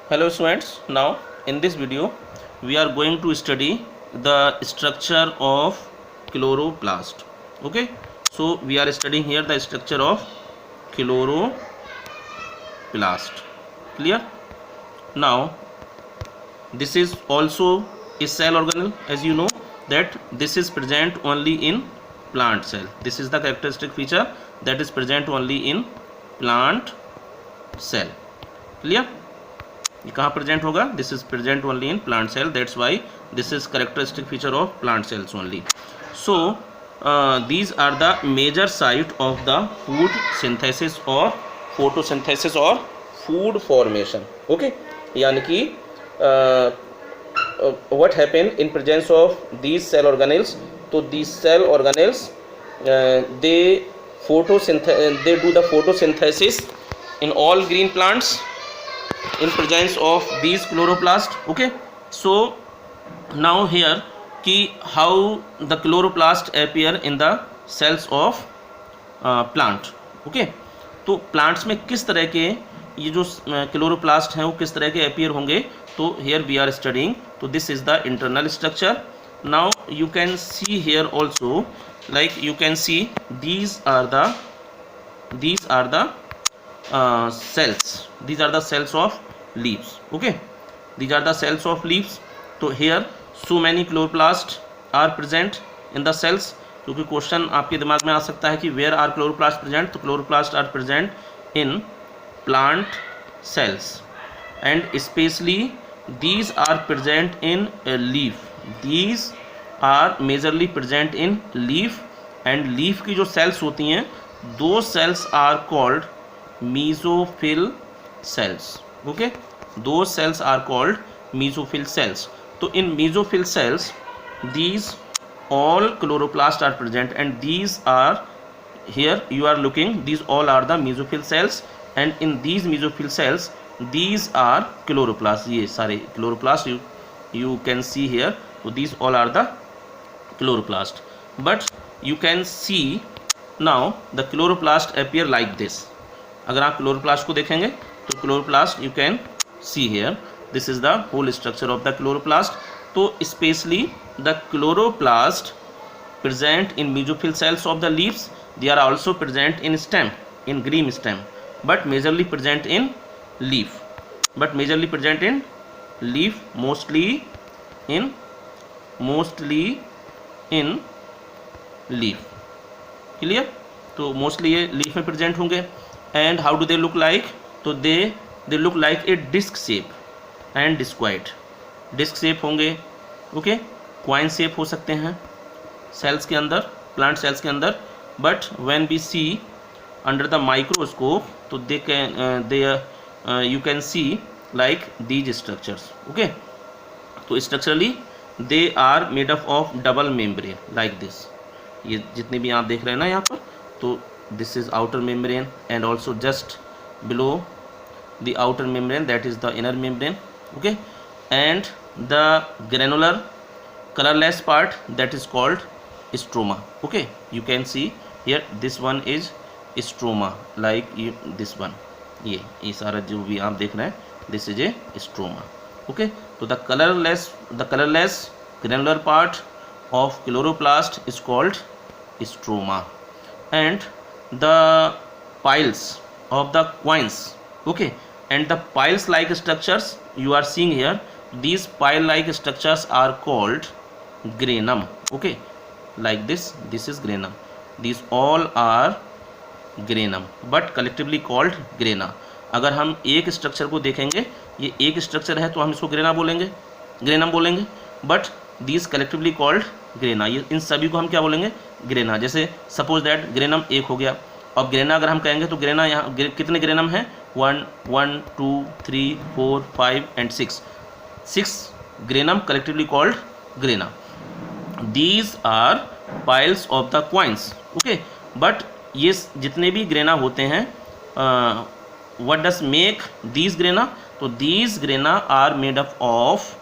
Hello students, now in this video we are going to study the structure of chloroplast. Okay, so we are studying here the structure of chloroplast. Clear? Now this is also a cell organelle, as you know that this is present only in plant cell. This is the characteristic feature that is present only in plant cell. Clear? ये कहाँ present होगा? This is present only in plant cell, that's why this is characteristic feature of plant cells only. So these are the major site of the food synthesis और photosynthesis और food formation. Okay, यानी कि what happen in presence of these cell organelles. तो these cell organelles they do the photosynthesis in all green plants in presence of these chloroplast. Okay, so now here ki how the chloroplast appear in the cells of plant. Okay, तो plants में किस तरह के ये जो chloroplast हैं वो किस तरह के appear होंगे, तो here we are studying. तो this is the internal structure. Now you can see here also, like you can see these are the cells. These are the cells of leaves. Okay, these are the cells of leaves. तो here so many chloroplasts are present in the cells. क्योंकि question आपके दिमाग में आ सकता है कि where are chloroplasts present. तो chloroplasts are present in plant cells and especially these are present in a leaf. These are majorly present in leaf and leaf की जो cells होती हैं those cells are called mesophyll cells. Okay, those cells are called mesophyll cells. So in mesophyll cells these all chloroplasts are present and these are here you are looking, these all are the mesophyll cells and in these mesophyll cells these are chloroplasts. ये सारे chloroplasts you can see here. So these all are the chloroplast, but you can see now the chloroplast appear like this. अगर आप chloroplast को देखेंगे तो chloroplast you can see here, this is the whole structure of the chloroplast. तो specially the chloroplast present in mesophyll cells of the leaves. They are also present in stem, in green stem, but majorly present in leaf. Mostly in leaf. Clear? तो mostly ये leaf में present होंगे. And how do they look like? तो they look like a disc shape and discoid. Disc shape होंगे. Okay, coin shape हो सकते हैं sales के अंदर, प्लांट सेल्स के अंदर. But when we see under the microscope तो you can see like these structures. Okay, तो structurally they are made up of double membrane like this. ये जितने भी आप देख रहे हैं ना यहाँ पर, तो this is outer membrane and also just below the outer membrane that is the inner membrane. Okay, and the granular colorless part that is called stroma. Okay, you can see here this one is stroma like this one. ये सारा जो भी आप देख रहे हैं this is a stroma. Okay, so the colorless granular part of chloroplast is called stroma and the piles of the coins. Okay, and the piles like structures you are seeing here, these pile like structures are called granum. Okay, like this is granum. These all are granum but collectively called grana. अगर हम एक structure को देखेंगे, ये एक structure है तो हम इसको ग्रेनम बोलेंगे, but these collectively called grana. ये इन सभी को हम क्या बोलेंगे? ग्रेना. जैसे सपोज दैट ग्रेनम एक हो गया. अब ग्रेना अगर हम कहेंगे तो ग्रेना यहाँ कितने ग्रेनम हैं? 1 2 3 4 5 and 6 granum collectively called grana. These are piles of the coins. Okay, but ये जितने भी ग्रेना होते हैं, what does make these grana? तो these grana are made up of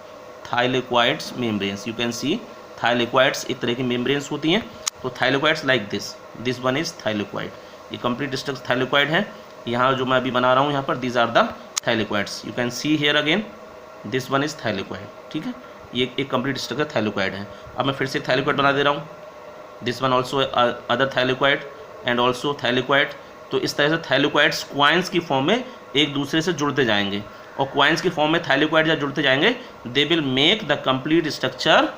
thylakoids membranes. You can see thylakoids एक तरह की membranes होती हैं. तो thylakoids like this one is thylakoid. ये कंप्लीट स्ट्रक्चर थाइलेक्वाइड है. यहाँ जो मैं अभी बना रहा हूँ यहाँ पर, these are the thylakoids, you can see here again this one is thylakoid, ठीक है, ये एक कंप्लीट स्ट्रक्चर थैलेकोइड है। अब मैं फिर से थैलेकोइड बना दे रहा हूँ, this one also other thylakoid and also thylakoid. तो इस तरह से थैलेकोइड्स क्वाइंस की फॉर्म में एक दूसरे से जुड़ते जाएंगे, और क्वाइंस की फॉर्म में थैलेकोइड जब जुड़ते जाएंगे they will make the complete structure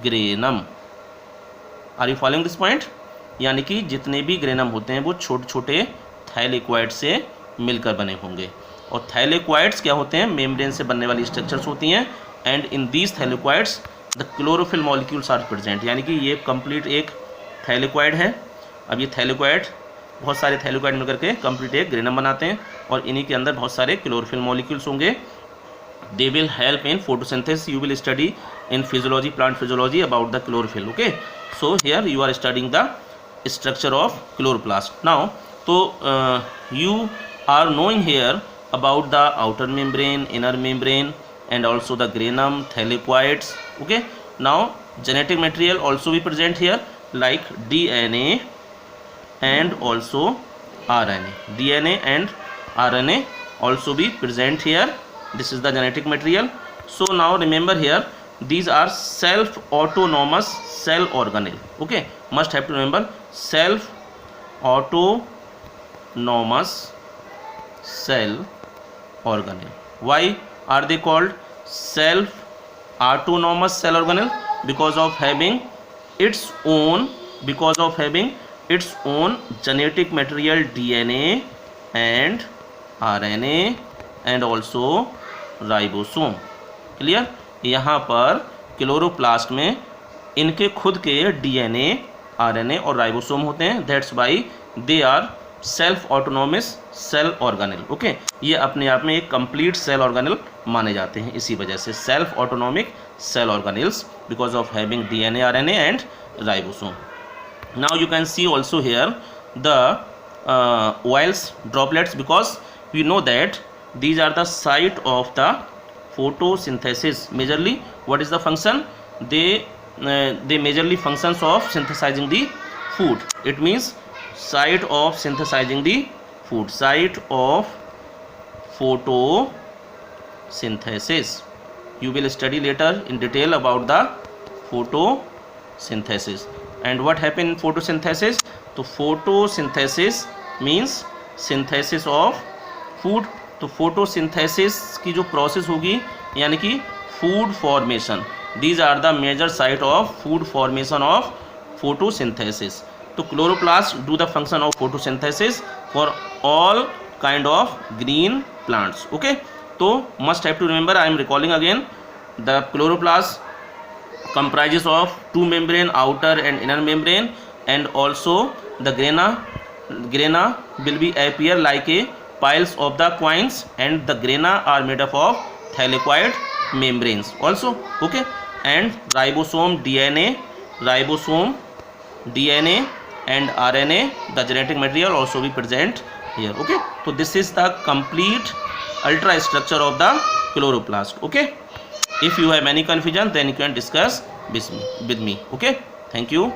granum. Are you following this point? यानी कि जितने भी ग्रेनम होते हैं वो छोटे छोटे थैलेकोइड से मिलकर बने होंगे, और थैलेकोइड्स क्या होते हैं, मेम्ब्रेन से बनने वाली स्ट्रक्चर्स होती हैं, and in these thylakoids the chlorophyll molecules are present. यानी कि ये कंप्लीट एक थैलेकोइड है। अब ये थैलेकोइड, बहुत सारे थैलेकोइड मिलकर के कंप्लीट एक ग्रेनम बनाते हैं, और इन्हीं के अंदर बहुत सारे क्लोरोफिल मॉलिक्यूल्स होंगे। They will help in photosynthesis, you will study in physiology, plant physiology about the chlorophyll. Okay, so here you are studying the structure of chloroplast. Now, so you are knowing here about the outer membrane, inner membrane, and also the granum, thylakoids. Okay. Now, genetic material also be present here, like DNA and also RNA. DNA and RNA also be present here. This is the genetic material. So now remember here, these are self autonomous cell organelle. Okay, must have to remember self autonomous cell organelle. Why are they called self autonomous cell organelle? Because of having its own genetic material DNA and RNA and also ribosome. Clear? यहाँ पर chloroplast में इनके खुद के DNA, RNA और ribosome होते हैं, that's why they are self autonomous cell organelle. Okay, ये अपने आप में एक कंप्लीट सेल ऑर्गेनेल माने जाते हैं, इसी वजह से self autonomic cell organelles, because of having DNA, RNA and ribosome. Now you can see also here the oils droplets, because we know that these are the site of the photosynthesis. Majorly what is the function? They majorly functions of synthesizing the food. It means site of synthesizing the food, site of photosynthesis. You will study later in detail about the photosynthesis. And what happen in photosynthesis? तो photosynthesis means synthesis of food. तो photosynthesis की जो process होगी, यानी कि food formation, these are the major site of food formation of photosynthesis. तो chloroplast do the function of photosynthesis for all kind of green plants. Okay, तो must have to remember, I am recalling again, the chloroplast comprises of two membrane, outer and inner membrane, and also the grana will be appear like a piles of the coins, and the grana are made up of thylakoid membranes also. Okay, and ribosome, DNA and RNA, the genetic material also be present here. Okay, so this is the complete ultra structure of the chloroplast. Okay, if you have any confusion, then you can discuss with me. Okay, thank you.